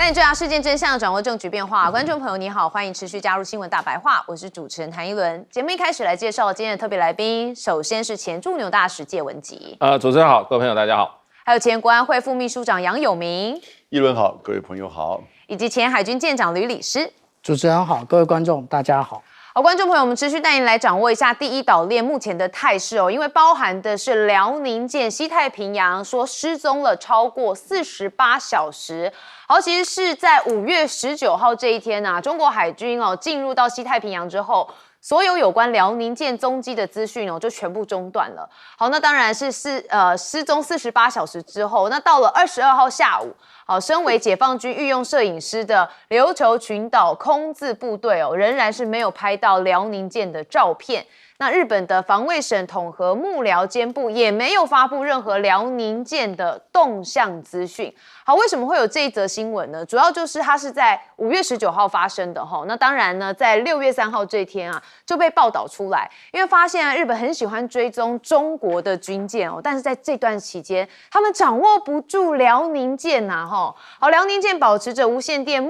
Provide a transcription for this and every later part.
带你追查事件真相，掌握政局变化。观众朋友你好，欢迎持续加入新闻大白话，我是主持人谭一伦。节目一开始来介绍今天的特别来宾，首先是前驻纽大使谢文吉。主持人好，各位朋友大家好。还有前国安会副秘书长杨有明。一伦好，各位朋友好。以及前海军舰长吕礼诗。主持人好，各位观众大家好。好，观众朋友，我们持续带您来掌握一下第一岛链目前的态势哦，因为包含的是辽宁舰西太平洋说失踪了超过48小时。好，其实是在5月19号这一天啊，中国海军进入到西太平洋之后，所有有关辽宁舰踪迹的资讯就全部中断了。好，那当然是失踪48小时之后，那到了22号下午。好，身为解放军御用摄影师的琉球群岛空自部队仍然是没有拍到辽宁舰的照片。那日本的防卫省统合幕僚监部也没有发布任何辽宁舰的动向资讯。好，为什么会有这一则新闻呢？主要就是它是在5月19号发生的哈。那当然呢，在6月3号这一天啊，就被报道出来，因为发现日本很喜欢追踪中国的军舰但是在这段期间，他们掌握不住辽宁舰呐哈。好，辽宁舰保持着无线电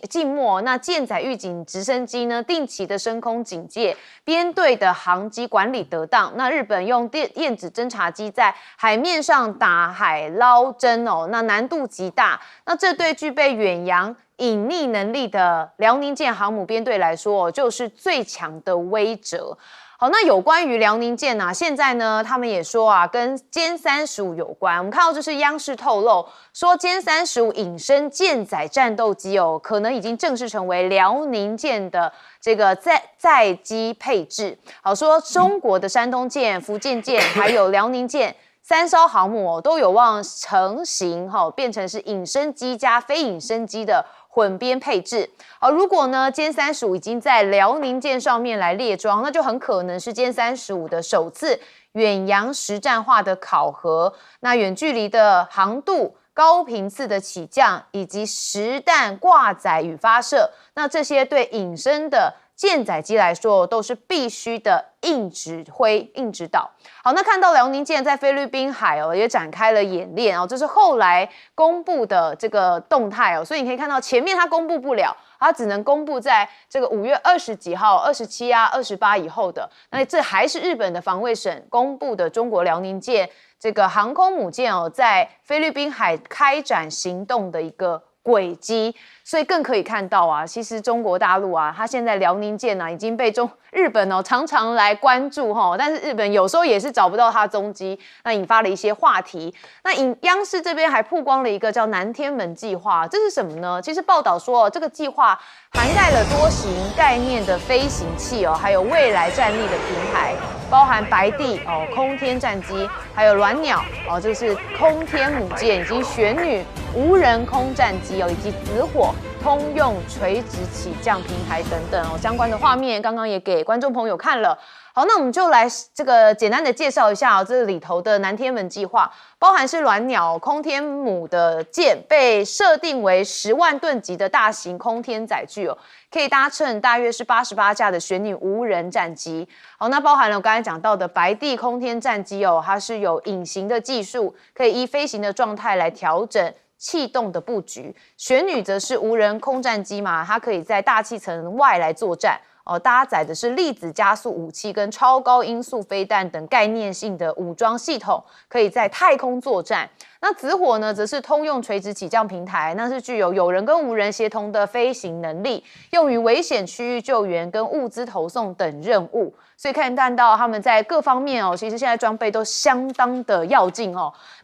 静默，那舰载预警直升机呢定期的升空警戒，编队的航机管理得当。那日本用电子侦察机在海面上打海捞针那难度极大。那这对具备远洋隐匿能力的辽宁舰航母编队来说就是最强的威慑。好，那有关于辽宁舰啊，现在呢，他们也说啊，跟歼35有关。我们看到这是央视透露说，歼35隐身舰载战斗机可能已经正式成为辽宁舰的这个载机配置。好，说中国的山东舰、福建舰还有辽宁舰3艘航母都有望成型变成是隐身机加非隐身机的混编配置。好，如果呢歼35已经在辽宁舰上面来列装，那就很可能是歼35的首次远洋实战化的考核。那远距离的航渡、高频次的起降以及实弹挂载与发射，那这些对隐身的舰载机来说都是必须的硬指挥、硬指导。好，那看到辽宁舰在菲律宾海也展开了演练这是后来公布的这个动态所以你可以看到前面它公布不了，它只能公布在这个5月20几号、27啊、28以后的。那这还是日本的防卫省公布的中国辽宁舰这个航空母舰在菲律宾海开展行动的一个轨迹，所以更可以看到啊，其实中国大陆啊，它现在辽宁舰已经被日本常常来关注但是日本有时候也是找不到它踪迹，那引发了一些话题。那央视这边还曝光了一个叫南天门计划，这是什么呢？其实报道说这个计划涵盖了多型概念的飞行器还有未来战力的平台，包含白帝空天战机，还有鸾鸟这是空天母舰，以及玄女无人空战机以及紫火通用垂直起降平台等等相关的画面刚刚也给观众朋友看了。好，那我们就来这个简单的介绍一下这里头的南天门计划，包含是鸾鸟空天母的舰被设定为10万吨级的大型空天载具可以搭乘大约是88架的玄女无人战机。好，那包含了我刚才讲到的白帝空天战机它是有隐形的技术，可以依飞行的状态来调整气动的布局。玄女则是无人空战机嘛，它可以在大气层外来作战搭载的是粒子加速武器跟超高音速飞弹等概念性的武装系统，可以在太空作战。那紫火呢，则是通用垂直起降平台，那是具有人跟无人协同的飞行能力，用于危险区域救援跟物资投送等任务。所以看到他们在各方面其实现在装备都相当的要劲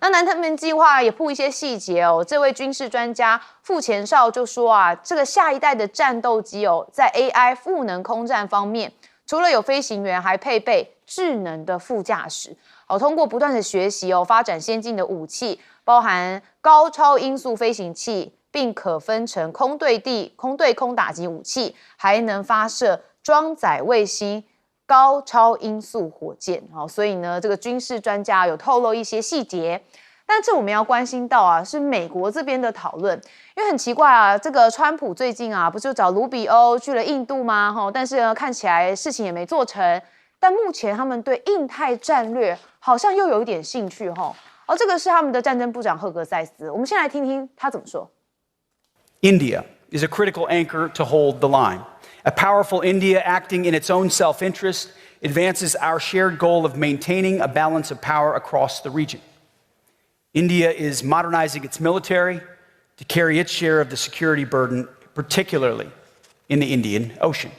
那南天门计划也铺一些细节这位军事专家傅前绍就说啊，这个下一代的战斗机在 AI 赋能空战方面，除了有飞行员，还配备智能的副驾驶通过不断的学习发展先进的武器，包含高超音速飞行器，并可分成空对地、空对空打击武器，还能发射装载卫星、高超音速火箭所以呢，这个军事专家有透露一些细节。但这我们要关心到啊，是美国这边的讨论，因为很奇怪啊，这个川普最近啊，不就找卢比欧去了印度吗？但是呢，看起来事情也没做成。但目前他们对印太战略好像又有一点兴趣这个是他们的战争部长赫格塞斯，我们先来听听他怎么说。India is a critical anchor to hold the line. A powerful India acting in its own self-interest advances our shared goal of maintaining a balance of power across the region. India is modernizing its military to carry its share of the security burden, particularly in the Indian Ocean.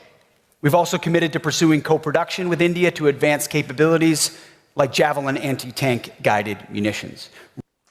We've also committed to pursuing co-production with India to advance capabilities like Javelin anti-tank guided munitions.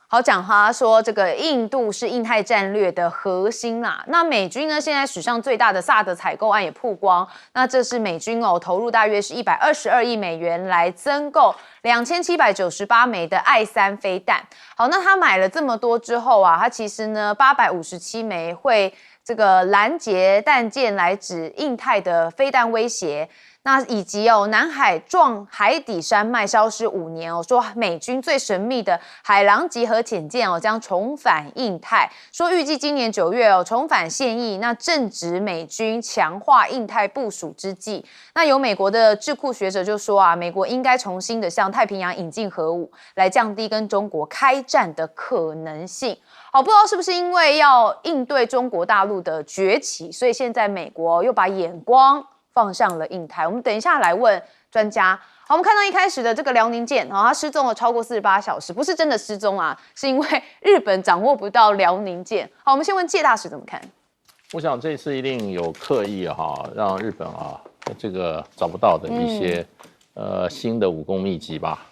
好，讲他说这个印度是印太战略的核心啦。那美军呢，现在史上最大的萨德采购案也曝光，那这是美军投入大约是122亿美元来增购2798枚的I-3飞弹。好，那他买了这么多之后啊，他其实呢857枚会这个拦截弹舰来指印太的飞弹威胁。那以及南海撞海底山脉消失5年说美军最神秘的海狼级核潜舰将重返印太，说预计今年9月重返现役，那正值美军强化印太部署之际。那有美国的智库学者就说啊，美国应该重新的向太平洋引进核武，来降低跟中国开战的可能性。好，不知道是不是因为要应对中国大陆的崛起，所以现在美国又把眼光放上了印太。我们等一下来问专家。好，我们看到一开始的这个辽宁舰，它失踪了超过48小时，不是真的失踪啊，是因为日本掌握不到辽宁舰。好，我们先问介大使怎么看？我想这次一定有刻意让日本这个找不到的一些新的武功秘籍吧。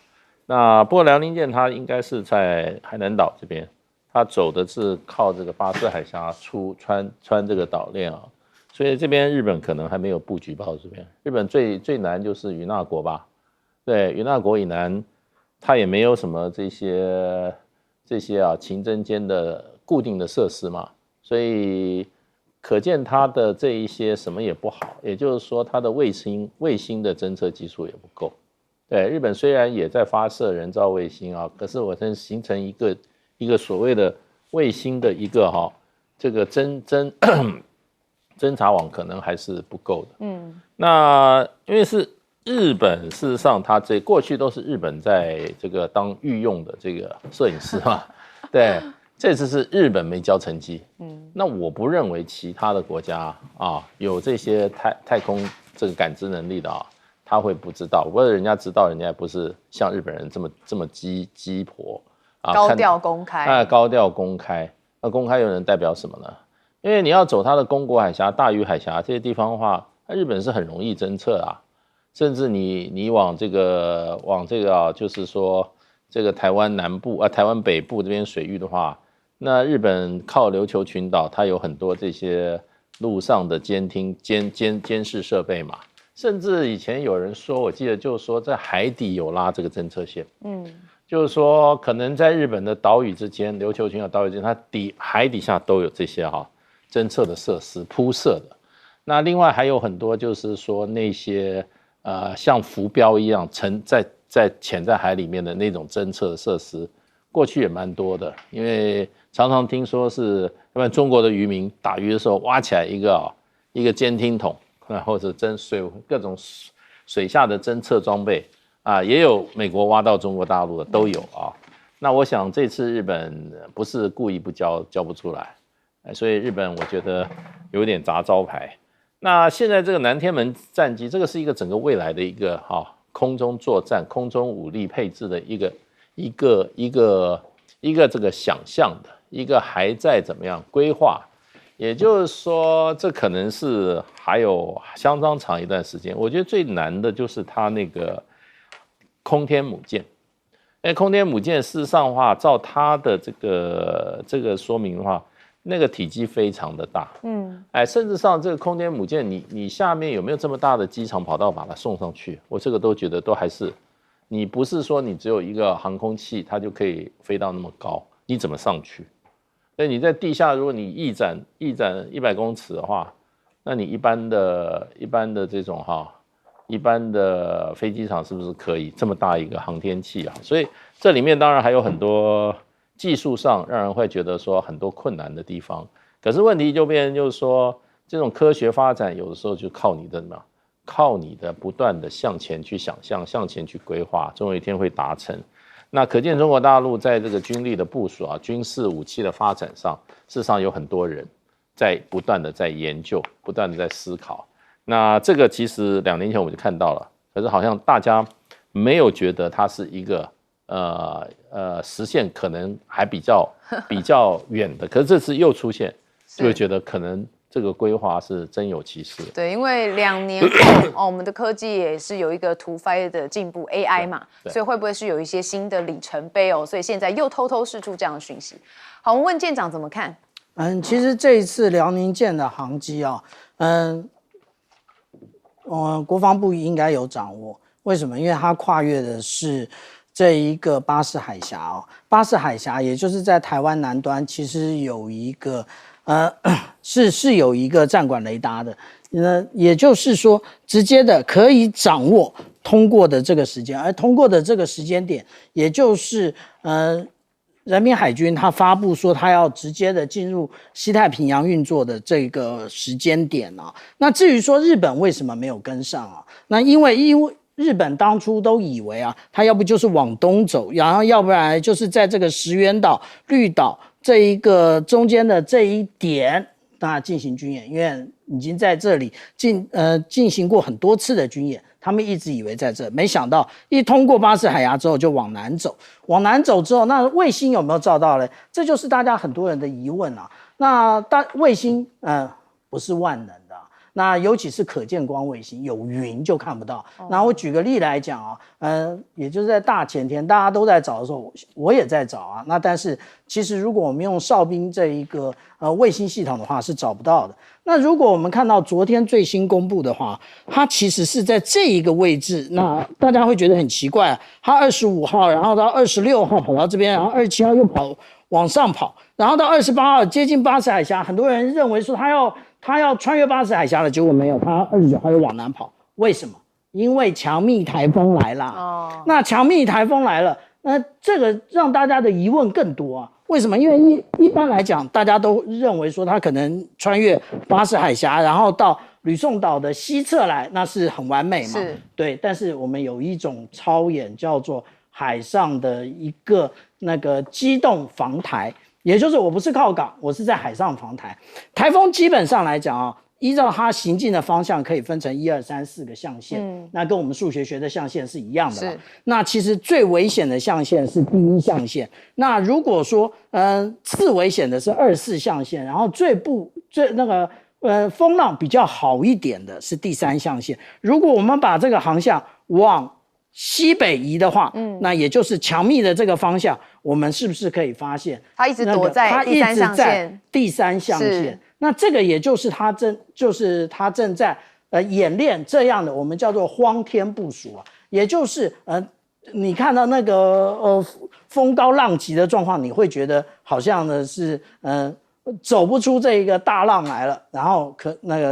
那不过辽宁舰它应该是在海南岛这边，它走的是靠这个巴士海峡穿这个岛链所以这边日本可能还没有布局到这边。日本最南就是与那国吧，对，与那国以南，它也没有什么这些情侦间的固定的设施嘛，所以可见它的这一些什么也不好，也就是说它的卫星的侦测技术也不够。对，日本虽然也在发射人造卫星可是我真形成一个所谓的卫星的一个这个侦察网可能还是不够的。那因为是日本，事实上它过去都是日本在这个当御用的这个摄影师嘛，对，这次是日本没交成绩。那我不认为其他的国家有这些太空这个感知能力的他会不知道。不过人家知道，人家也不是像日本人这么鸡婆高调公开。高调公开，那公开又能代表什么呢？因为你要走它的宫古海峡、大隅海峡这些地方的话，日本是很容易侦测甚至你往这个就是说这个台湾南部台湾北部这边水域的话，那日本靠琉球群岛，它有很多这些陆上的监视设备嘛，甚至以前有人说，我记得就是说在海底有拉这个侦测线，就是说可能在日本的岛屿之间，琉球群岛岛屿之间，它海底下都有这些侦测的设施铺设的。那另外还有很多就是说那些像浮标一样潜在海里面的那种侦测的设施，过去也蛮多的。因为常常听说是中国的渔民打鱼的时候挖起来一个监听筒或者各种水下的侦测装备也有美国挖到中国大陆的都有那我想这次日本不是故意不交不出来。所以日本我觉得有点砸招牌。那现在这个南天门战机，这个是一个整个未来的一个空中作战、空中武力配置的一个这个想象的一个还在怎么样规划。也就是说，这可能是还有相当长一段时间。我觉得最难的就是它那个空天母舰。空天母舰事实上的话，照它的这个说明的话，那个体积非常的大，甚至上这个空天母舰，你下面有没有这么大的机场跑道把它送上去？我这个都觉得都还是，你不是说你只有一个航空器，它就可以飞到那么高，你怎么上去？那你在地下，如果你翼展100公尺的话，那你一般的这种一般的飞机场是不是可以这么大一个航天器所以这里面当然还有很多技术上让人会觉得说很多困难的地方，可是问题就变成就是说，这种科学发展有的时候就靠你的不断的向前去想象，向前去规划，总有一天会达成。那可见中国大陆在这个军力的部署军事武器的发展上，事实上有很多人，在不断的在研究，不断的在思考。那这个其实2年前我们就看到了，可是好像大家没有觉得它是一个实现可能还比较远的，可是这次又出现，就会觉得可能这个规划是真有其事。对，因为2年后我们的科技也是有一个突飞的进步 ，AI 嘛，所以会不会是有一些新的里程碑哦？所以现在又偷偷释出这样的讯息。好，我们问舰长怎么看？其实这一次辽宁舰的航机啊，国防部应该有掌握。为什么？因为它跨越的是这一个巴士海峡哦，巴士海峡也就是在台湾南端，其实有一个是有一个战管雷达的，也就是说直接的可以掌握通过的这个时间，而通过的这个时间点，也就是人民海军他发布说他要直接的进入西太平洋运作的这个时间点啊。那至于说日本为什么没有跟上啊？那因为日本当初都以为啊，他要不就是往东走，然后要不然就是在这个石垣岛、绿岛这一个中间的这一点，那进行军演，因为已经在这里进行过很多次的军演。他们一直以为在这，没想到一通过巴士海峡之后就往南走，往南走之后，那卫星有没有照到呢？这就是大家很多人的疑问啊。那卫星不是万能的，那尤其是可见光卫星，有云就看不到。那我举个例来讲啊，也就是在大前天大家都在找的时候，我也在找啊。那但是其实如果我们用哨兵这一个卫星系统的话是找不到的。那如果我们看到昨天最新公布的话，它其实是在这一个位置，那大家会觉得很奇怪啊，它25号，然后到26号跑到这边，然后27号又往上跑，然后到28号接近巴士海峡，很多人认为说他要穿越巴士海峡了，结果没有，他29号又往南跑，为什么？因为强密台风来啦。那强密台风来了，那这个让大家的疑问更多啊。为什么？因为一般来讲，大家都认为说他可能穿越巴士海峡，然后到吕宋岛的西侧来，那是很完美嘛。对。但是我们有一种超演叫做海上的一个那个机动防台，也就是我不是靠港，我是在海上防台。台风基本上来讲啊，依照它行进的方向可以分成1、2、3、4个象限，那跟我们数学学的象限是一样的啦。那其实最危险的象限是第1象限，那如果说次危险的是2、4象限，然后最那个风浪比较好一点的是第3象限。如果我们把这个航向往西北移的话，那也就是强密的这个方向，我们是不是可以发现它一直躲在第3象限？第3象限。那这个也就是他正在演练这样的我们叫做荒天部署啊，也就是你看到那个风高浪急的状况，你会觉得好像呢是走不出这一个大浪来了，然后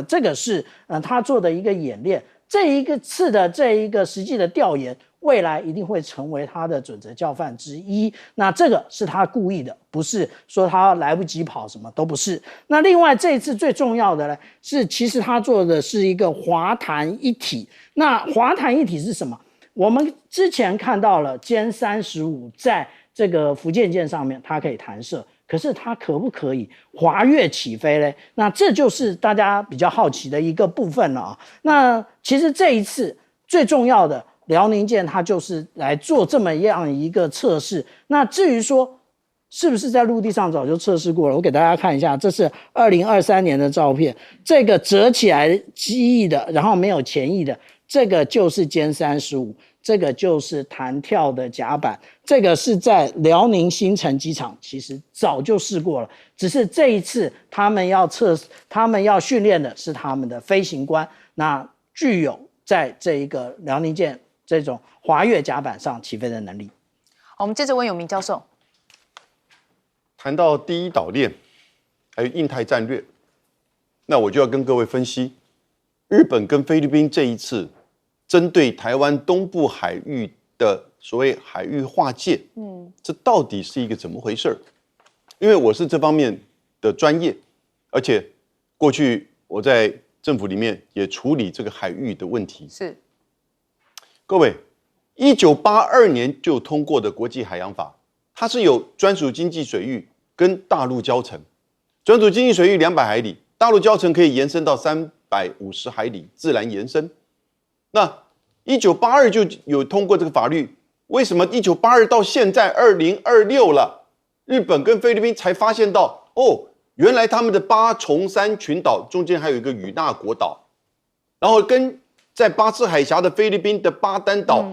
这个是他做的一个演练，这一个次的这一个实际的调研，未来一定会成为他的准则教范之一。那这个是他故意的，不是说他来不及跑，什么都不是。那另外这一次最重要的呢，是其实他做的是一个滑弹一体。那滑弹一体是什么？我们之前看到了歼35在这个福建舰上面，它可以弹射。可是它可不可以滑跃起飞呢？那这就是大家比较好奇的一个部分了啊。那其实这一次最重要的辽宁舰，它就是来做这么样一个测试。那至于说是不是在陆地上早就测试过了，我给大家看一下，这是2023年的照片，这个折起来机翼的，然后没有前翼的，这个就是歼35。这个就是弹跳的甲板，这个是在辽宁新城机场，其实早就试过了，只是这一次他们要训练的是他们的飞行官，那具有在这一个辽宁舰这种滑跃甲板上起飞的能力。好，我们接着问永明教授。谈到第一岛链，还有印太战略，那我就要跟各位分析，日本跟菲律宾这一次针对台湾东部海域的所谓海域划界，这到底是一个怎么回事？因为我是这方面的专业，而且过去我在政府里面也处理这个海域的问题。是，各位，1982年就通过的国际海洋法，它是有专属经济水域跟大陆交层，专属经济水域200海里，大陆礁层可以延伸到350海里，自然延伸。那1982就有通过这个法律，为什么1982到现在2026了，日本跟菲律宾才发现到原来他们的巴重山群岛中间还有一个与那国岛，然后跟在巴士海峡的菲律宾的巴丹岛，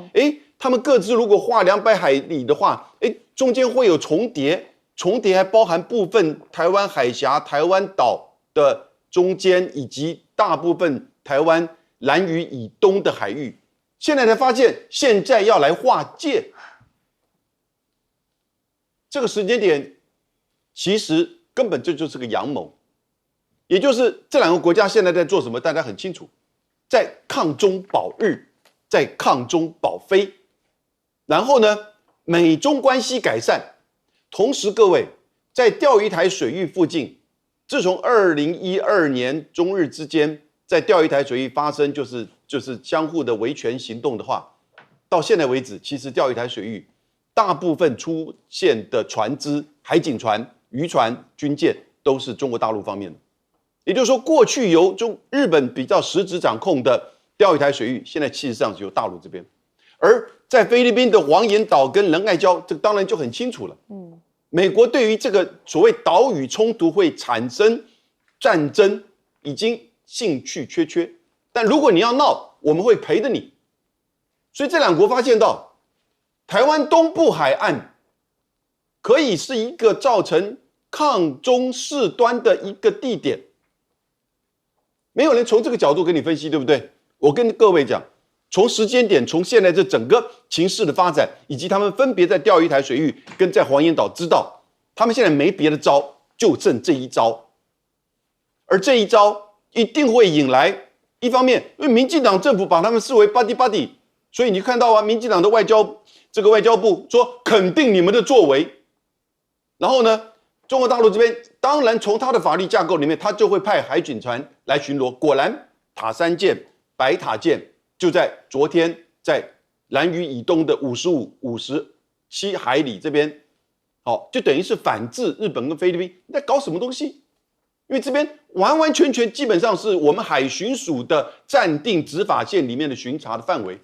他们各自如果划200海里的话，中间会有重叠，重叠还包含部分台湾海峡、台湾岛的中间，以及大部分台湾兰屿以东的海域。现在才发现，现在要来划界，这个时间点其实根本这就是个阳谋，也就是这2个国家现在在做什么，大家很清楚，在抗中保日，在抗中保菲。然后呢，美中关系改善，同时各位在钓鱼台水域附近，自从2012年中日之间在钓鱼台水域发生就是相互的维权行动的话，到现在为止，其实钓鱼台水域大部分出现的船只、海警船、渔船、军舰都是中国大陆方面的。也就是说，过去由日本比较实质掌控的钓鱼台水域，现在事实上是由大陆这边。而在菲律宾的黄岩岛跟仁爱礁，这个当然就很清楚了。美国对于这个所谓岛屿冲突会产生战争，已经兴趣缺缺。但如果你要闹，我们会陪着你。所以这2国发现到，台湾东部海岸可以是一个造成抗中事端的一个地点。没有人从这个角度跟你分析，对不对？我跟各位讲，从时间点，从现在这整个情势的发展，以及他们分别在钓鱼台水域跟在黄岩岛知道，他们现在没别的招，就剩这一招。而这一招一定会引来，一方面，因为民进党政府把他们视为 buddy， 所以你看到民进党的外交部说肯定你们的作为。然后呢，中国大陆这边当然从他的法律架构里面，他就会派海警船来巡逻。果然，塔3舰、白塔舰就在昨天在兰屿以东的55、57海里这边，就等于是反制日本跟菲律宾。你在搞什么东西？因为这边完完全全基本上是我们海巡署的暂定执法线里面的巡查的范围，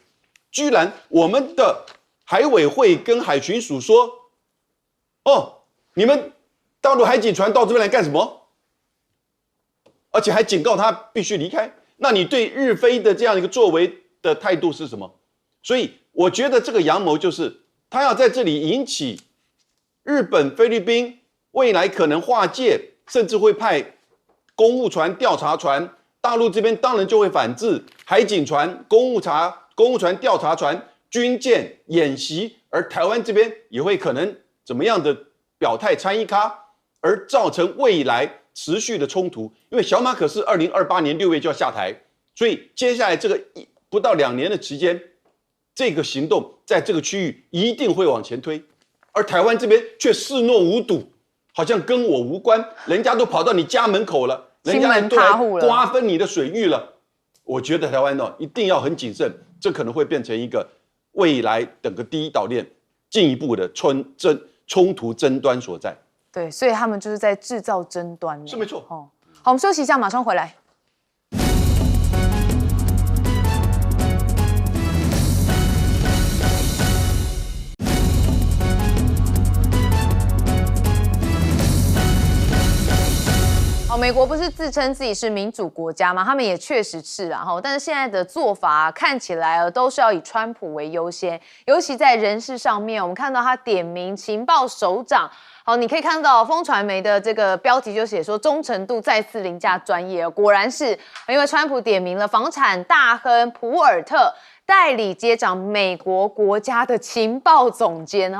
居然我们的海委会跟海巡署说，你们大陆海警船到这边来干什么？而且还警告他必须离开。那你对日菲的这样一个作为的态度是什么？所以我觉得这个阳谋就是他要在这里引起日本、菲律宾未来可能划界，甚至会派公务船、调查船，大陆这边当然就会反制海警船、公务船、调查船、军舰演习，而台湾这边也会可能怎么样的表态参与咖，而造成未来持续的冲突。因为小马可是2028年6月就要下台，所以接下来这个不到2年的时间，这个行动在这个区域一定会往前推，而台湾这边却视若无睹，好像跟我无关，人家都跑到你家门口了，人家都来瓜分你的水域了。我觉得台湾一定要很谨慎，这可能会变成一个未来整个第一岛链进一步的冲突争端所在。对，所以他们就是在制造争端。是没错。好，我们休息一下，马上回来。美国不是自称自己是民主国家吗？他们也确实是啊，但是现在的做法看起来都是要以川普为优先，尤其在人事上面，我们看到他点名情报首长。好，你可以看到风传媒的这个标题就写说忠诚度再次凌驾专业，果然是因为川普点名了房产大亨普尔特代理接掌美国国家的情报总监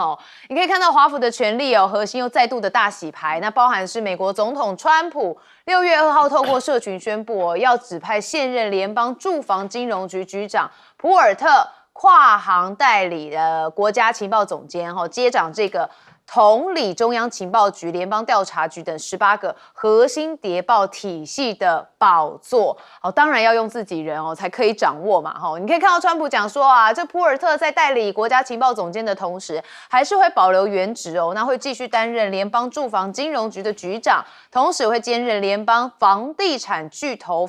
你可以看到华府的权力核心又再度的大洗牌，那包含是美国总统川普6月2号透过社群宣布要指派现任联邦住房金融局局长普尔特跨行代理的国家情报总监接掌这个统理中央情报局、联邦调查局等18个核心谍报体系的宝座。当然要用自己人才可以掌握嘛。你可以看到川普讲说啊，这普尔特在代理国家情报总监的同时，还是会保留原职那会继续担任联邦住房金融局的局长，同时会兼任联邦房地产巨头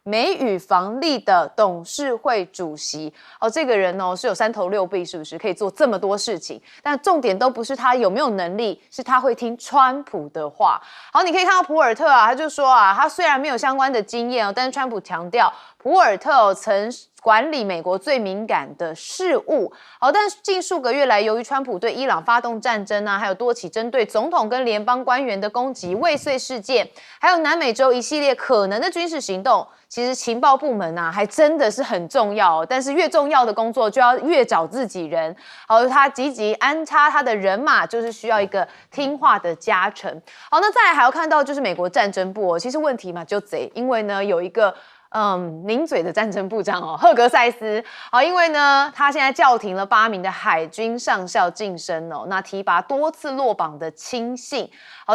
美宇房利的董事会主席。这个人是有3头6臂，是不是可以做这么多事情？但重点都不是他有没有能力，是他会听川普的话。好，你可以看到普尔特他就说他虽然没有相关的经验但是川普强调普尔特曾管理美国最敏感的事务。但是近数个月来，由于川普对伊朗发动战争还有多起针对总统跟联邦官员的攻击、未遂事件，还有南美洲一系列可能的军事行动，其实情报部门还真的是很重要但是越重要的工作就要越找自己人。他积极安插他的人马，就是需要一个听话的家臣。那再来还要看到就是美国战争部其实问题嘛就贼，因为呢有一个名嘴的战争部长赫格塞斯。因为呢他现在叫停了8名的海军上校晋升那提拔多次落榜的亲信。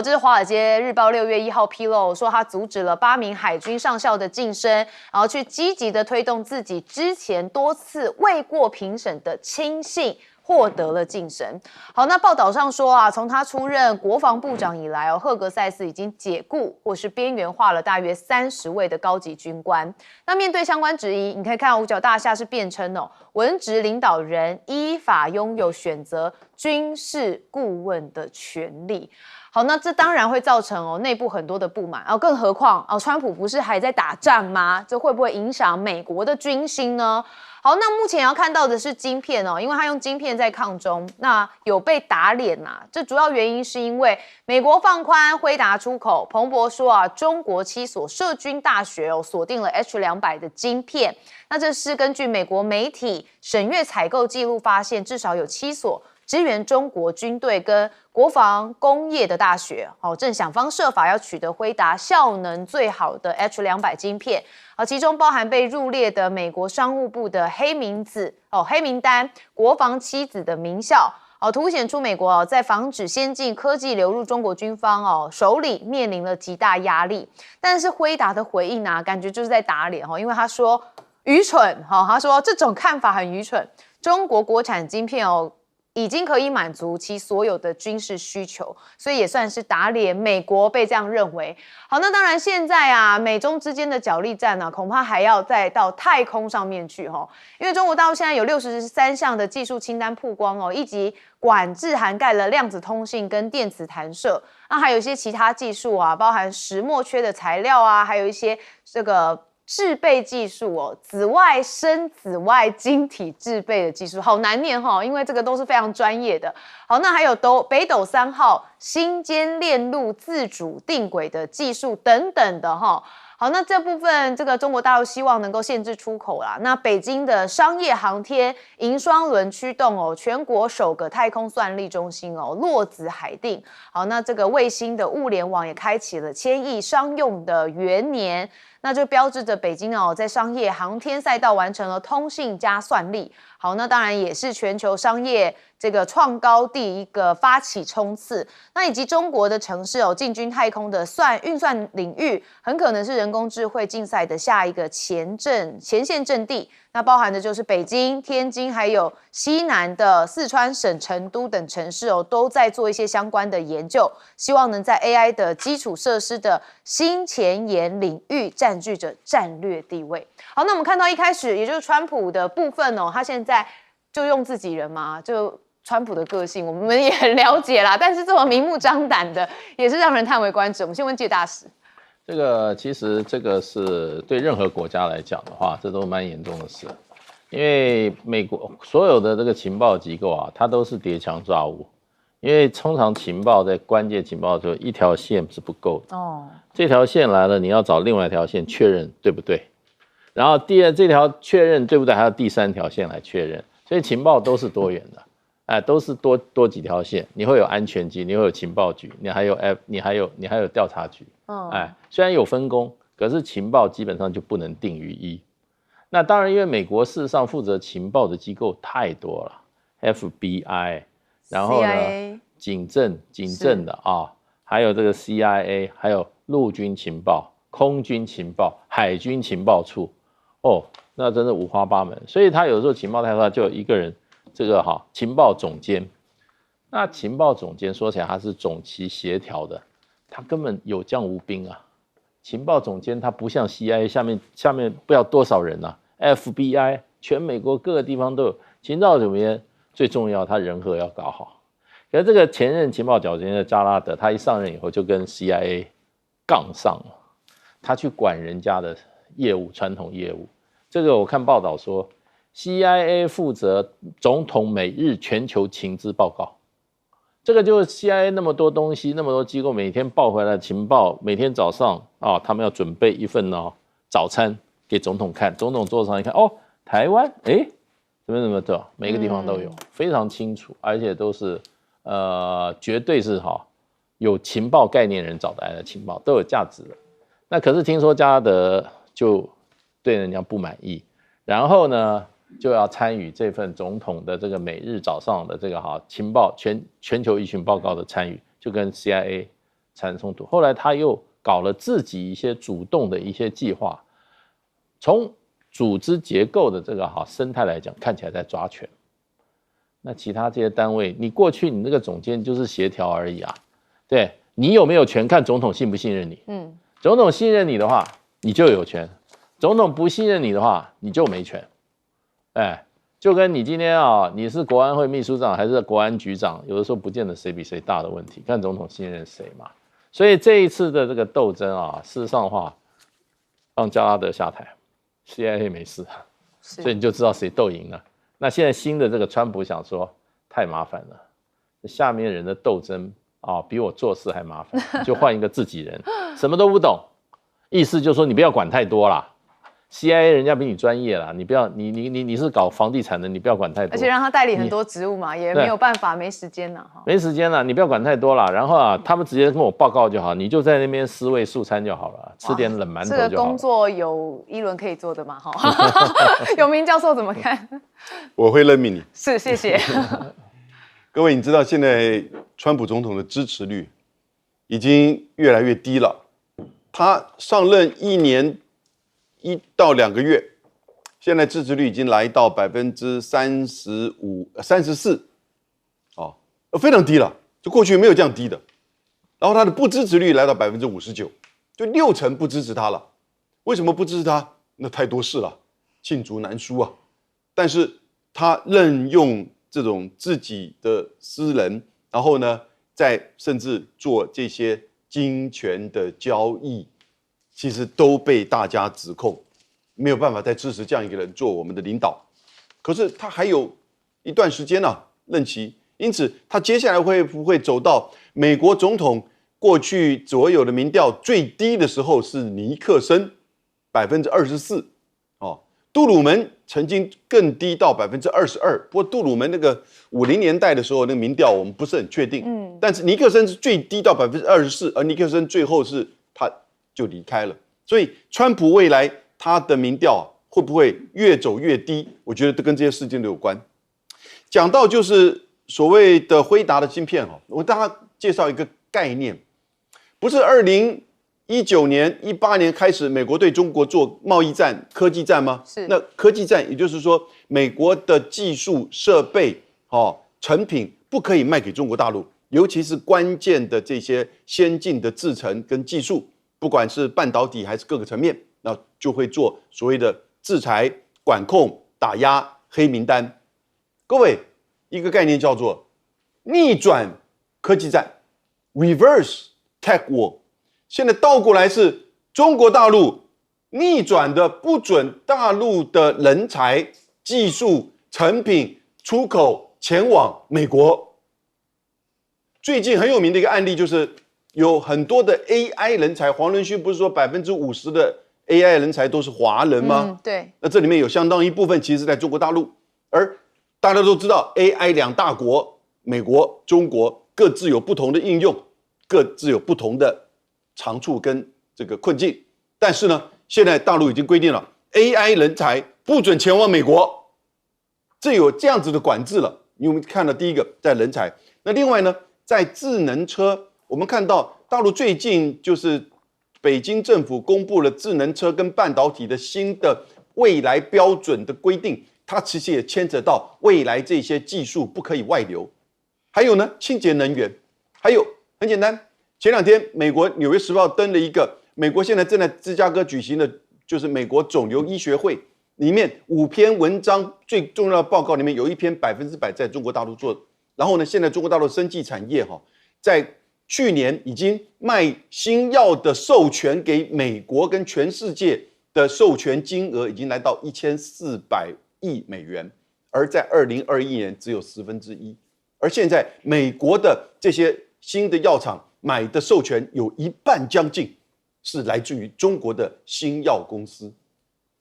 这是华尔街日报6月1号披露说，他阻止了8名海军上校的晋升，然后去积极的推动自己之前多次未过评审的亲信获得了晋升。好，那报道上说从他出任国防部长以来赫格塞斯已经解雇或是边缘化了大约30位的高级军官。那面对相关质疑，你可以看到五角大厦是辩称文职领导人依法拥有选择军事顾问的权利。好，那这当然会造成内部很多的不满更何况川普不是还在打仗吗？这会不会影响美国的军心呢？好，那目前要看到的是晶片因为他用晶片在抗中，那有被打脸这主要原因是因为美国放宽辉达出口。彭博说中国7所社军大学锁定了 H200的晶片。那这是根据美国媒体审阅采购记录发现，至少有7所支援中国军队跟国防工业的大学正想方设法要取得辉达效能最好的 H200晶片其中包含被入列的美国商务部的黑名单国防7子的名校凸显出美国在防止先进科技流入中国军方手里面临了极大压力。但是辉达的回应感觉就是在打脸因为他说愚蠢他说这种看法很愚蠢，中国国产晶片已经可以满足其所有的军事需求，所以也算是打脸美国被这样认为。好，那当然现在美中之间的角力战恐怕还要再到太空上面去因为中国大陆现在有63项的技术清单曝光以及管制涵盖了量子通信跟电磁弹射，那还有一些其他技术包含石墨缺的材料还有一些这个制备技术紫外深紫外晶体制备的技术，好难念因为这个都是非常专业的。好，那还有北斗3号星间链路自主定轨的技术等等的好，那这部分这个中国大陆希望能够限制出口啦。那北京的商业航天银双轮驱动全国首个太空算力中心落子海定。好，那这个卫星的物联网也开启了1000亿商用的元年。那就标志着北京在商业航天赛道完成了通信加算力。好，那当然也是全球商业这个创高地一个发起冲刺。那以及中国的城市进军太空的运算领域，很可能是人工智慧竞赛的下一个前线阵地。那包含的就是北京、天津，还有西南的四川省成都等城市都在做一些相关的研究，希望能在 AI 的基础设施的新前沿领域占据着战略地位。好，那我们看到一开始，也就是川普的部分他现在就用自己人嘛，就川普的个性我们也很了解啦，但是这么明目张胆的，也是让人叹为观止。我们先问介大使。这个其实这个是对任何国家来讲的话，这都蛮严重的事，因为美国所有的这个情报机构它都是叠墙抓物，因为通常情报在关键情报的时候，一条线是不够的这条线来了，你要找另外一条线确认对不对，然后这条确认对不对，还有第3条线来确认，所以情报都是多元的。都是多几条线，你会有安全局，你会有情报局，你还有调查局，虽然有分工，可是情报基本上就不能定于一。那当然，因为美国事实上负责情报的机构太多了 ，FBI， 然后呢，警政的啊，还有这个 CIA， 还有陆军情报、空军情报、海军情报处，哦，那真的五花八门。所以他有时候情报太多，就有一个人，这个情报总监。那情报总监说起来他是总旗协调的，他根本有将无兵啊。情报总监他不像 CIA 下面不知道多少人啊 ，FBI 全美国各个地方都有。情报总监最重要，他人和要搞好。可是这个前任情报总监的扎拉德，他一上任以后就跟 CIA 杠上了，他去管人家的业务，传统业务。这个我看报道说 ，CIA 负责总统每日全球情资报告。这个就是 CIA 那么多东西，那么多机构每天报回来的情报，每天早上他们要准备一份早餐给总统看，总统桌上一看，哦，台湾，怎么的，每个地方都有，非常清楚，而且都是绝对是有情报概念人找来的情报，都有价值的。那可是听说加拉德就对人家不满意，然后呢就要参与这份总统的这个每日早上的这个情报全球疫情报告的参与，就跟 CIA 产生冲突。后来他又搞了自己一些主动的一些计划，从组织结构的这个生态来讲，看起来在抓权。那其他这些单位，你过去你那个总监就是协调而已啊，对，你有没有权看总统信不信任你？总统信任你的话，你就有权；总统不信任你的话，你就没权。就跟你今天你是国安会秘书长还是国安局长，有的时候不见得谁比谁大的问题，看总统信任谁嘛。所以这一次的这个斗争事实上的话，让加拉德下台 ，CIA 没事，所以你就知道谁斗赢了。那现在新的这个川普想说，太麻烦了，下面人的斗争比我做事还麻烦，就换一个自己人，什么都不懂，意思就是说你不要管太多啦。CIA 人家比你专业啦，你不要你是搞房地产的，你不要管太多，而且让他代理很多职务嘛，也没有办法，没时间了没时间了，你不要管太多啦。然后他们直接跟我报告就好，你就在那边思维素餐就好了，吃点冷馒头就好了。这个工作有一轮可以做的嘛？有明教授怎么看？我会任命你。是，谢谢。各位，你知道现在川普总统的支持率已经越来越低了，他上任1年1到2个月，现在支持率已经来到34%，非常低了，就过去没有这样低的。然后他的不支持率来到59%，就6成不支持他了。为什么不支持他？那太多事了，罄竹难书啊。但是他任用这种自己的私人，然后呢，再甚至做这些金钱的交易。其实都被大家指控，没有办法再支持这样一个人做我们的领导。可是他还有一段时间任期，因此他接下来会不会走到美国总统过去所有的民调最低的时候是尼克森24%，杜鲁门曾经更低到22%，不过杜鲁门那个50年代的时候那个民调我们不是很确定，但是尼克森是最低到24%，而尼克森最后是他就离开了，所以川普未来他的民调会不会越走越低？我觉得都跟这些事件都有关。讲到就是所谓的辉达的晶片我跟大家介绍一个概念，不是2019年、18年开始美国对中国做贸易战、科技战吗？是。那科技战也就是说，美国的技术设备成品不可以卖给中国大陆，尤其是关键的这些先进的制程跟技术。不管是半导体还是各个层面，那就会做所谓的制裁、管控、打压、黑名单。各位，一个概念叫做逆转科技战 （reverse tech war）。现在倒过来是中国大陆逆转的，不准大陆的人才、技术、成品出口前往美国。最近很有名的一个案例就是有很多的 AI 人才，黄仁勋不是说50%的 AI 人才都是华人吗？对。那这里面有相当一部分其实是在中国大陆，而大家都知道 AI 2大国，美国、中国各自有不同的应用，各自有不同的长处跟这个困境。但是呢，现在大陆已经规定了 AI 人才不准前往美国，这有这样子的管制了。因为我们看了第一个在人才，那另外呢，在智能车，我们看到大陆最近就是北京政府公布了智能车跟半导体的新的未来标准的规定，它其实也牵扯到未来这些技术不可以外流。还有呢，清洁能源，还有很简单，前2天美国《纽约时报》登了一个美国现在正在芝加哥举行的，就是美国肿瘤医学会里面5篇文章最重要的报告里面有1篇100%在中国大陆做，然后呢，现在中国大陆生技产业在去年已经卖新药的授权给美国跟全世界的授权金额已经来到1400亿美元，而在2021年只有1/10。而现在美国的这些新的药厂买的授权有1半将近是来自于中国的新药公司，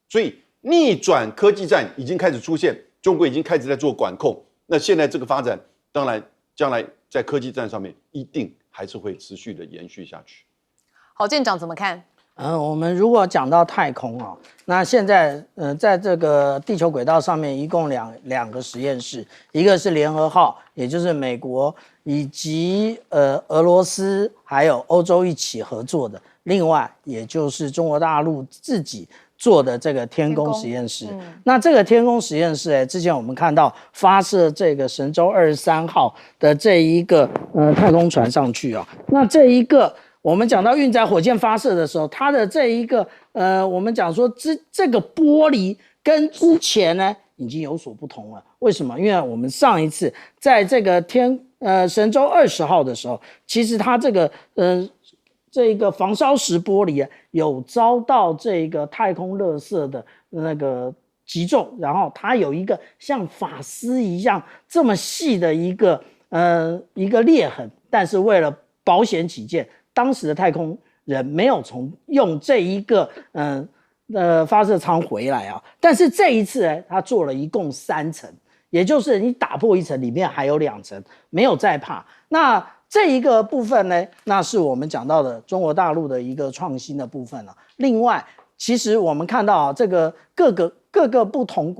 所以逆转科技战已经开始出现，中国已经开始在做管控。那现在这个发展，当然将来在科技战上面一定还是会持续的延续下去。郝舰长怎么看？我们如果讲到太空那现在在这个地球轨道上面一共两个实验室，一个是联合号，也就是美国以及俄罗斯还有欧洲一起合作的，另外也就是中国大陆自己做的这个天宫实验室。那这个天宫实验室之前我们看到发射这个神舟23号的这一个太空船上去那这一个我们讲到运载火箭发射的时候，它的这一个我们讲说这个玻璃跟之前呢已经有所不同了。为什么？因为我们上一次在这个神舟20号的时候，其实它这个防烧石玻璃有遭到这个太空垃圾的那个击中，然后它有一个像发丝一样这么细的一个裂痕，但是为了保险起见，当时的太空人没有用这一个发射舱回来但是这一次他做了一共3层，也就是你打破1层，里面还有2层，没有再怕。那这一个部分呢，那是我们讲到的中国大陆的一个创新的部分了。另外，其实我们看到这个各个不同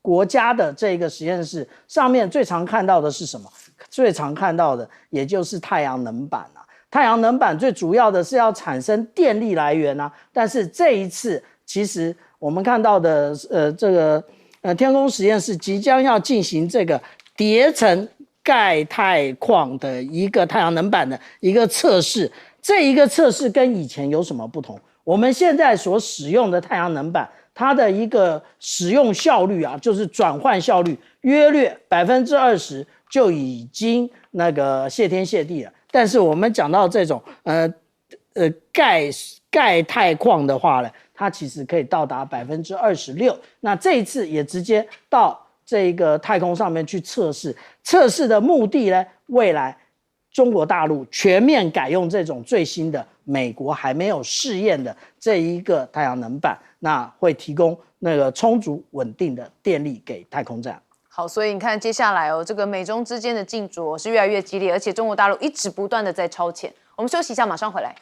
国家的这个实验室上面最常看到的是什么？最常看到的也就是太阳能板太阳能板最主要的是要产生电力来源但是这一次其实我们看到的这个天宫实验室即将要进行这个叠层钙钛矿的一个太阳能板的一个测试。这一个测试跟以前有什么不同？我们现在所使用的太阳能板，它的一个使用效率就是转换效率约略20%就已经那个谢天谢地了。但是我们讲到这种钙钛矿的话呢，它其实可以到达26%。那这一次也直接到这个太空上面去测试，测试的目的呢，未来中国大陆全面改用这种最新的美国还没有试验的这一个太阳能板，那会提供那个充足稳定的电力给太空站。好，所以你看接下来这个美中之间的竞逐是越来越激烈，而且中国大陆一直不断的在超前。我们休息一下，马上回来。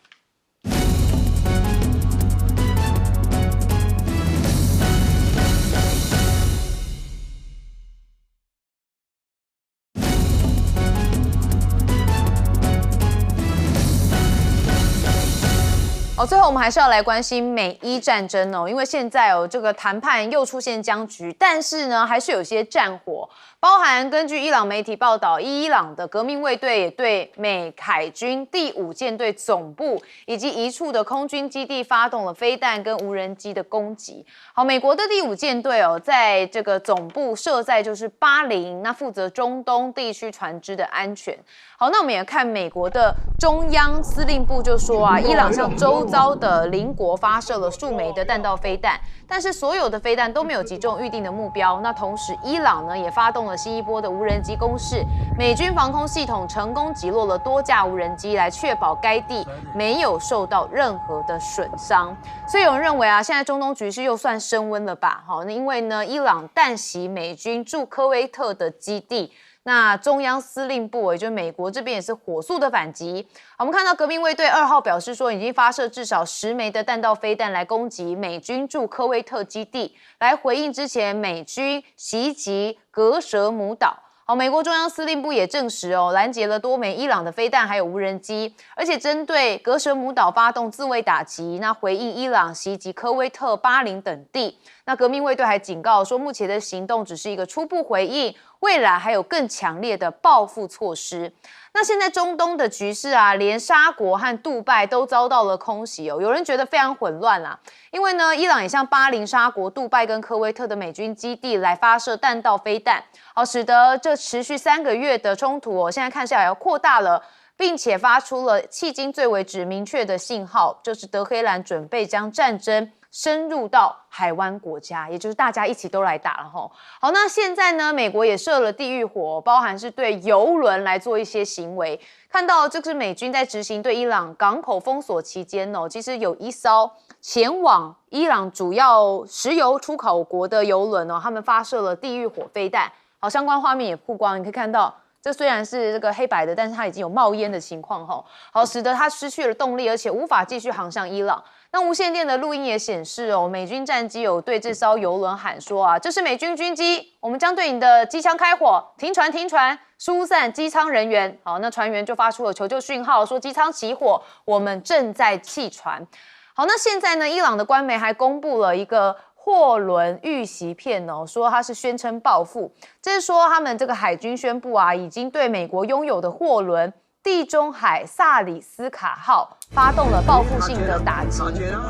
最后我们还是要来关心美伊战争因为现在这个谈判又出现僵局，但是呢还是有些战火，包含根据伊朗媒体报道，伊朗的革命卫队也对美海军第5舰队总部以及一处的空军基地发动了飞弹跟无人机的攻击。好，美国的第5舰队在这个总部设在就是巴林，那负责中东地区船只的安全。好，那我们也看美国的中央司令部就说伊朗向周遭的邻国发射了数枚的弹道飞弹，但是所有的飞弹都没有击中预定的目标。那同时，伊朗呢也发动了新一波的无人机攻势，美军防空系统成功击落了多架无人机，来确保该地没有受到任何的损伤。所以有人认为现在中东局势又算升温了吧？好，那因为呢，伊朗弹袭美军驻科威特的基地。那中央司令部，也就是美国这边也是火速的反击。我们看到革命卫队2号表示说，已经发射至少10枚的弹道飞弹来攻击美军驻科威特基地，来回应之前美军袭击格舍姆岛。好，美国中央司令部也证实拦截了多枚伊朗的飞弹还有无人机，而且针对格什姆岛发动自卫打击，那回应伊朗袭击科威特、巴林等地。那革命卫队还警告说，目前的行动只是一个初步回应，未来还有更强烈的报复措施。那现在中东的局势啊，连沙国和杜拜都遭到了空袭有人觉得非常混乱啦。因为呢，伊朗也向巴林、沙国、杜拜跟科威特的美军基地来发射弹道飞弹，使得这持续3个月的冲突现在看下来要扩大了，并且发出了迄今最为止明确的信号，就是德黑兰准备将战争深入到海湾国家，也就是大家一起都来打了吼。好，那现在呢，美国也射了地狱火，包含是对油轮来做一些行为。看到这是美军在执行对伊朗港口封锁期间其实有一艘前往伊朗主要石油出口国的油轮他们发射了地狱火飞弹。好，相关画面也曝光，你可以看到。这虽然是这个黑白的，但是它已经有冒烟的情况好，使得它失去了动力，而且无法继续航向伊朗。那无线电的录音也显示美军战机有对这艘油轮喊说这是美军军机，我们将对你的机枪开火，停船，停船，疏散机舱人员。好，那船员就发出了求救讯号，说机舱起火，我们正在弃船。好，那现在呢，伊朗的官媒还公布了一个货轮遇袭片说它是宣称报复，这是说他们这个海军宣布已经对美国拥有的货轮地中海萨里斯卡号发动了报复性的打击。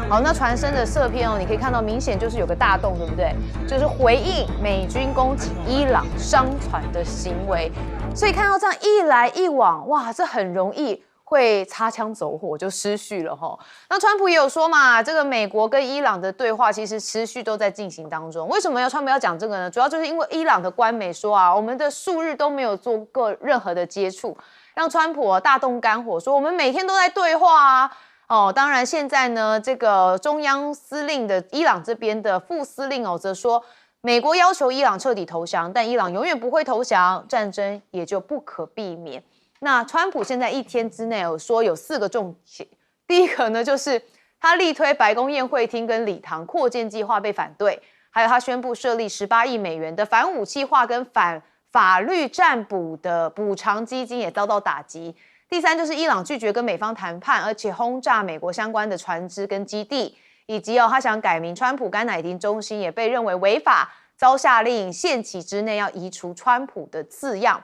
好，那船身的射片你可以看到明显就是有个大洞，对不对？就是回应美军攻击伊朗商船的行为。所以看到这样一来一往，哇，这很容易会擦枪走火，就失序了齁。那川普也有说嘛，这个美国跟伊朗的对话其实持续都在进行当中。为什么川普要讲这个呢？主要就是因为伊朗的官媒说我们的数日都没有做过任何的接触，让川普大动肝火，说我们每天都在对话当然现在呢，这个中央司令的伊朗这边的副司令则说，美国要求伊朗彻底投降，但伊朗永远不会投降，战争也就不可避免。那川普现在1天之内有说有4个重点，第一个呢就是他力推白宫宴会厅跟礼堂扩建计划被反对，还有他宣布设立18亿美元的反武器化跟反法律占卜的补偿基金也遭到打击。第3就是伊朗拒绝跟美方谈判，而且轰炸美国相关的船只跟基地，以及他想改名川普甘乃迪中心也被认为违法，遭下令限期之内要移除川普的字样。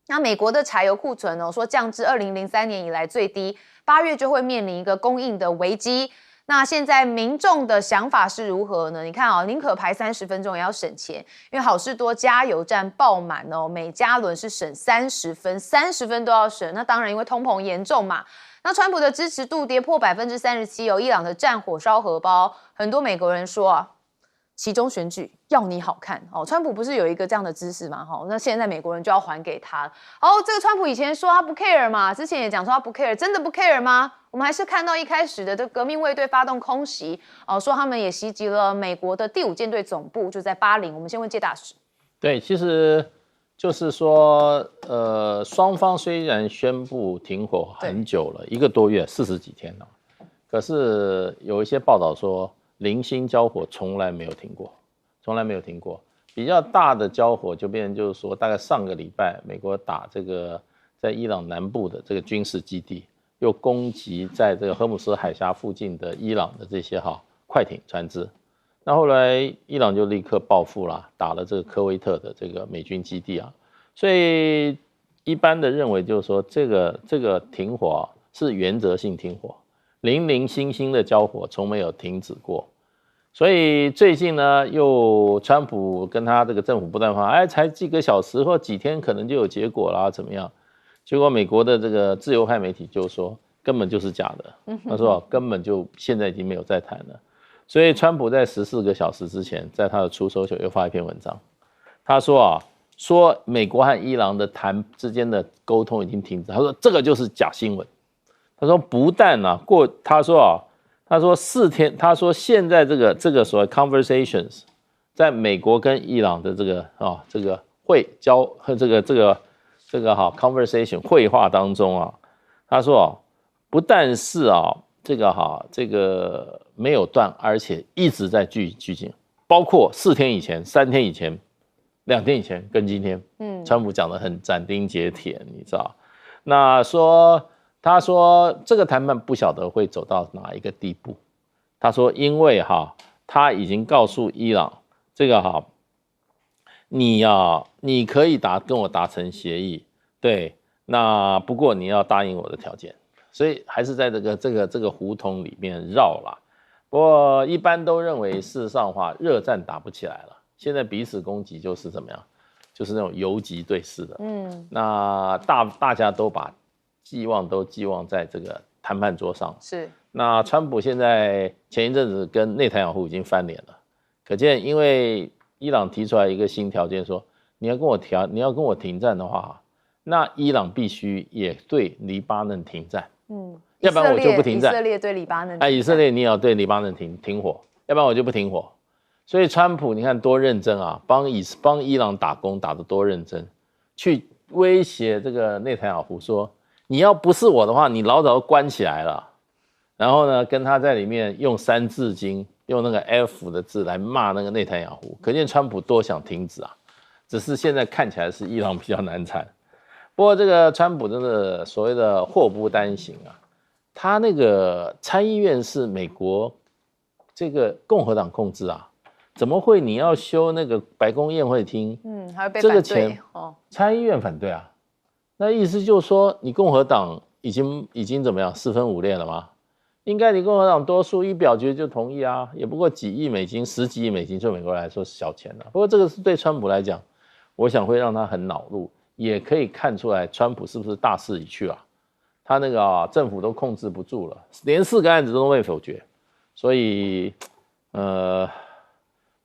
那美国的柴油库存说降至2003年以来最低，8月就会面临一个供应的危机。那现在民众的想法是如何呢？你看宁可排30分钟也要省钱，因为好事多加油站爆满每加仑是省30分，30分都要省。那当然因为通膨严重嘛。那川普的支持度跌破37%，伊朗的战火烧荷包，很多美国人说期中选举要你好看川普不是有一个这样的姿势吗？那现在美国人就要还给他。这个川普以前说他不 care 嘛，之前也讲说他不 care， 真的不 care 吗？我们还是看到一开始的这革命卫队发动空袭说他们也袭击了美国的第5舰队总部，就在巴林。我们先问介大使。对，其实就是说双方虽然宣布停火很久了，1个多月40几天了，可是有一些报道说零星交火从来没有停过，从来没有停过。比较大的交火就变成就是说，大概上个礼拜，美国打这个在伊朗南部的这个军事基地，又攻击在这个荷姆斯海峡附近的伊朗的这些快艇船只。那后来伊朗就立刻报复了，打了这个科威特的这个美军基地所以一般的认为就是说，这个停火是原则性停火。零零星星的交火从没有停止过，所以最近呢，又川普跟他这个政府不断说，才几个小时或几天可能就有结果啦，怎么样？结果美国的这个自由派媒体就说根本就是假的，他说根本就现在已经没有在谈了。所以川普在14个小时之前，在他的出手球又发一篇文章，他说说美国和伊朗的之间的沟通已经停止，他说这个就是假新闻。他说不但他说4天，他说现在这个所谓 conversations， 在美国跟伊朗的这个conversation 会话当中他说不但是这个没有断，而且一直在聚进，包括3天以前2天以前跟今天，川普讲得很斩钉截铁，你知道？那他说这个谈判不晓得会走到哪一个地步。他说，因为他已经告诉伊朗，这个你可以跟我达成协议，对，那不过你要答应我的条件，所以还是在这个胡同里面绕啦。不过一般都认为，事实上的话，热战打不起来了，现在彼此攻击就是怎么样，就是那种游击对视的。那大家都把寄望在这个谈判桌上。是。那川普现在前一阵子跟内塔尼亚胡已经翻脸了，可见因为伊朗提出来一个新条件，说你要跟我停战的话，那伊朗必须也对黎巴嫩停战。要不然我就不停战。以色列对黎巴嫩，以色列你也要对黎巴嫩停火，要不然我就不停火。所以川普你看多认真啊，帮伊朗打工打得多认真，去威胁这个内塔尼亚胡说，你要不是我的话，你老早就关起来了。然后呢，跟他在里面用三字经，用那个 F 的字来骂那个内塔尼亚胡，可见川普多想停止啊，只是现在看起来是伊朗比较难缠。不过这个川普真的所谓的祸不单行啊，他那个参议院是美国这个共和党控制啊，怎么会你要修那个白宫宴会厅？还会被这个反对钱参议院反对啊，那意思就是说你共和党已经怎么样4分5裂了吗？应该你共和党多数一表决就同意啊，也不过几亿美金，10几亿美金，对美国来说是小钱了。不过这个是对川普来讲，我想会让他很恼怒，也可以看出来川普是不是大势已去啊？他那个政府都控制不住了，连4个案子都被否决，所以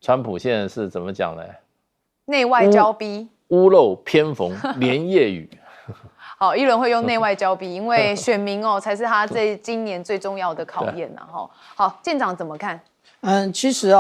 川普现在是怎么讲呢？内外交逼，屋漏偏逢连夜雨。好，一轮会用内外交逼，因为选民才是他今年最重要的考验呐。好，舰长怎么看？其实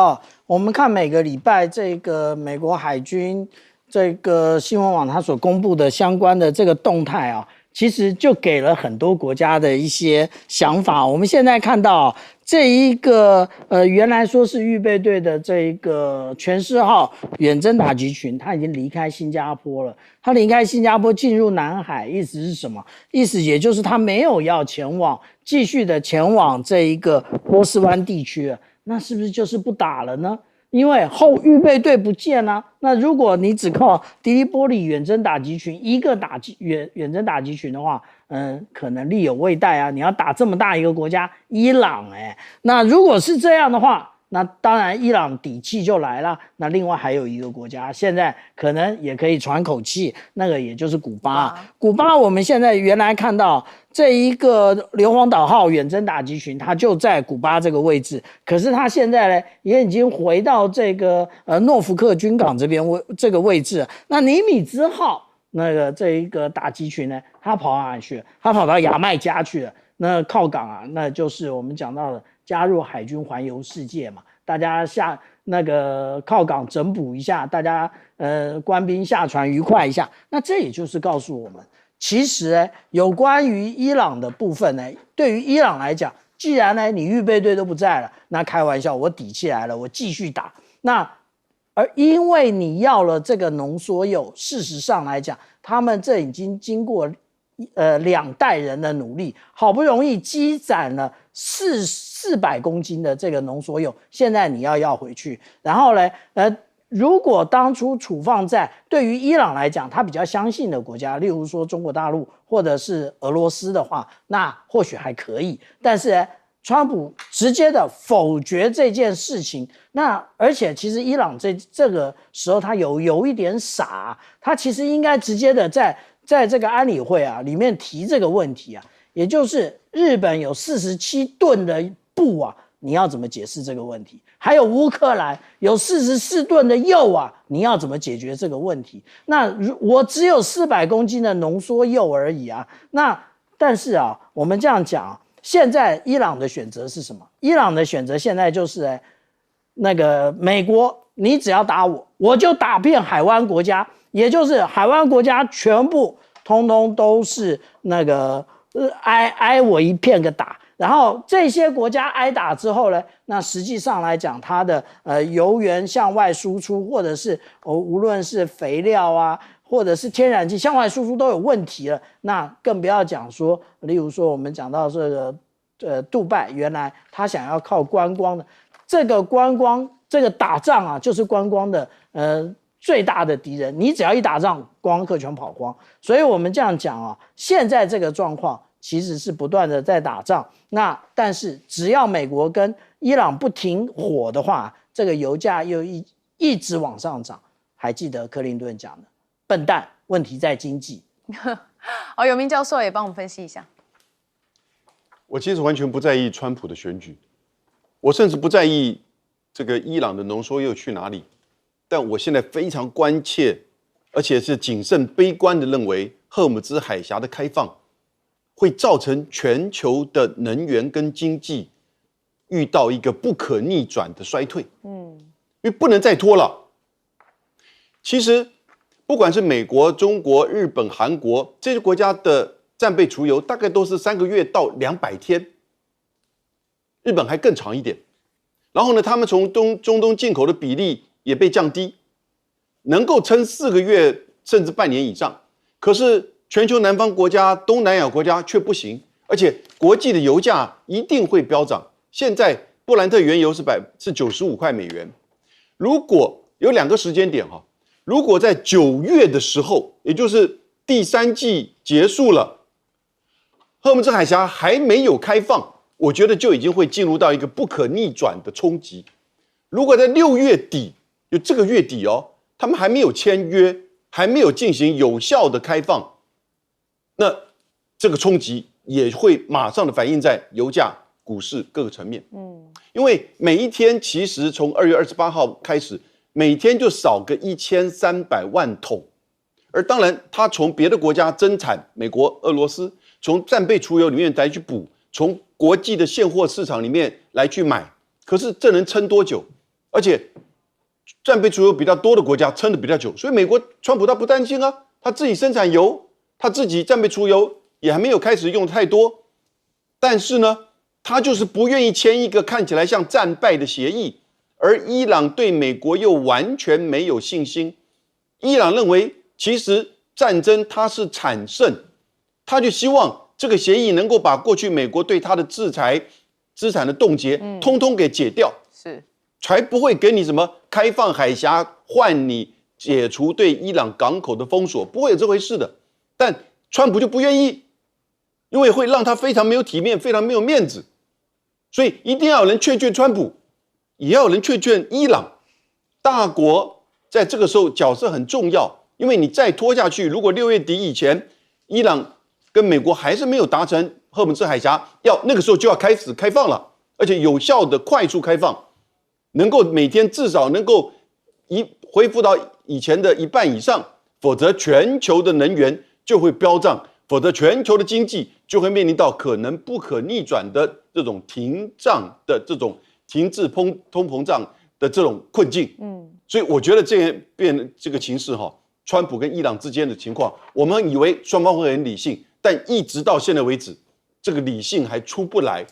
我们看每个礼拜这个美国海军这个新闻网它所公布的相关的这个动态其实就给了很多国家的一些想法。我们现在看到这一个原来说是预备队的这一个全4号远征打击群，他已经离开新加坡了。他离开新加坡进入南海，意思是什么？意思也就是他没有要继续的前往这一个波斯湾地区了。那是不是就是不打了呢？因为后预备队不见了，那如果你只靠迪利波里远征打击群一个远征打击群的话，可能力有未逮啊！你要打这么大一个国家，伊朗那如果是这样的话，那当然伊朗底气就来了。那另外还有一个国家，现在可能也可以喘口气，那个也就是古巴。古巴我们现在原来看到这一个硫磺岛号远征打击群，它就在古巴这个位置，可是它现在呢也已经回到这个诺福克军港这边这个位置。那尼米兹号那个这一个打击群呢，它跑到哪里去了？它跑到牙买加去了。那靠港那就是我们讲到的加入海军环游世界嘛，大家那个靠港整补一下，大家官兵下船愉快一下。那这也就是告诉我们，其实有关于伊朗的部分呢，对于伊朗来讲，既然呢你预备队都不在了，那开玩笑，我底气来了，我继续打。而因为你要了这个浓缩铀，事实上来讲，他们这已经经过2代人的努力，好不容易积攒了400公斤的这个浓缩铀，现在你要回去，然后呢，如果当初处放在对于伊朗来讲他比较相信的国家，例如说中国大陆或者是俄罗斯的话，那或许还可以。但是川普直接的否决这件事情，那而且其实伊朗这个时候他有一点傻，他其实应该直接的在这个安理会里面提这个问题也就是日本有47吨的布你要怎么解释这个问题？还有乌克兰有44吨的铀你要怎么解决这个问题？那我只有400公斤的浓缩铀而已那但是我们这样讲现在伊朗的选择是什么？伊朗的选择现在就是那个美国，你只要打我就打遍海湾国家，也就是海湾国家全部通通都是那个挨我一片个打。然后这些国家挨打之后呢，那实际上来讲，它的油源向外输出，或者是无论是肥料啊，或者是天然气向外输出都有问题了。那更不要讲说，例如说我们讲到这个杜拜，原来他想要靠观光的，这个打仗啊，就是观光的最大的敌人。你只要一打仗，观光客全跑光。所以我们这样讲啊，现在这个状况其实是不断的在打仗。那但是只要美国跟伊朗不停火的话，这个油价又一直往上涨。还记得克林顿讲的，笨蛋，问题在经济。好，有明教授也帮我们分析一下。我其实完全不在意川普的选举，我甚至不在意这个伊朗的浓缩铀去哪里。但我现在非常关切，而且是谨慎悲观的认为，荷尔姆兹海峡的开放会造成全球的能源跟经济遇到一个不可逆转的衰退。因为不能再拖了。其实，不管是美国、中国、日本、韩国这些国家的战备储油，大概都是3个月到200天，日本还更长一点。然后呢，他们从中东进口的比例也被降低，能够撑4个月甚至半年以上。可是全球南方国家、东南亚国家却不行，而且国际的油价一定会飙涨。现在布兰特原油是95块美元。如果有2个时间点哈，如果在9月的时候，也就是第3季结束了，荷尔姆兹海峡还没有开放，我觉得就已经会进入到一个不可逆转的冲击。如果在6月底，就这个月底哦，他们还没有签约，还没有进行有效的开放，那这个冲击也会马上的反映在油价、股市各个层面。因为每一天其实从2月28号开始，每天就少个1300万桶，而当然它从别的国家增产，美国、俄罗斯从战备储油里面来去补，从国际的现货市场里面来去买，可是这能撑多久？而且战备储油比较多的国家撑得比较久，所以美国川普他不担心啊，他自己生产油，他自己战备储油也还没有开始用太多，但是呢，他就是不愿意签一个看起来像战败的协议，而伊朗对美国又完全没有信心。伊朗认为其实战争它是惨胜，他就希望这个协议能够把过去美国对他的制裁、资产的冻结，通通给解掉，是，才不会给你什么开放海峡换你解除对伊朗港口的封锁，不会有这回事的。但川普就不愿意，因为会让他非常没有体面，非常没有面子，所以一定要有人劝劝川普，也要有人劝劝伊朗。大国在这个时候角色很重要，因为你再拖下去，如果6月底以前，伊朗跟美国还是没有达成荷尔姆兹海峡，那个时候就要开始开放了，而且有效的快速开放，能够每天至少能够恢复到以前的1半以上，否则全球的能源就会飙涨，否则全球的经济就会面临到可能不可逆转的这种停胀的这种停滞通膨胀的这种困境。所以我觉得这个情势哈，川普跟伊朗之间的情况，我们以为双方会很理性，但一直到现在为止，这个理性还出不来。